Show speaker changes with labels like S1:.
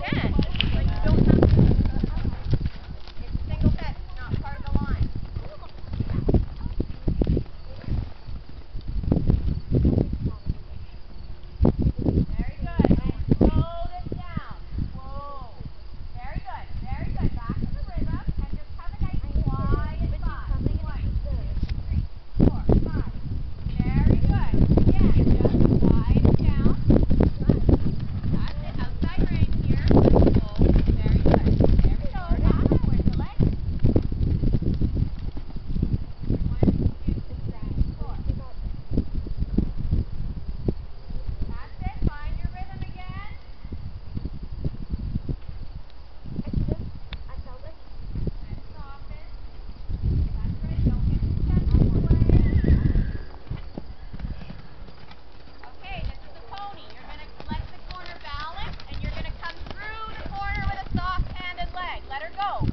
S1: can. Like you don't have to. It's a single set. It's not part of the line. Very good. And slow this down. Whoa. Very good. Very good. Back to the rhythm and just have a nice quiet 5. 1, 2, 3, 4, 5. Very good. Again, just quiet it down. That's it. Outside rein here. Whoa. Very good. There we go. Backwards the leg. 1, 2, 3, 4. That's it. Find your rhythm again. And soften. That's right. Don't get too tense this way. Okay, this is a pony. You're going to let the corner balance, and you're going to come through the corner with a soft hand and leg. Let her go.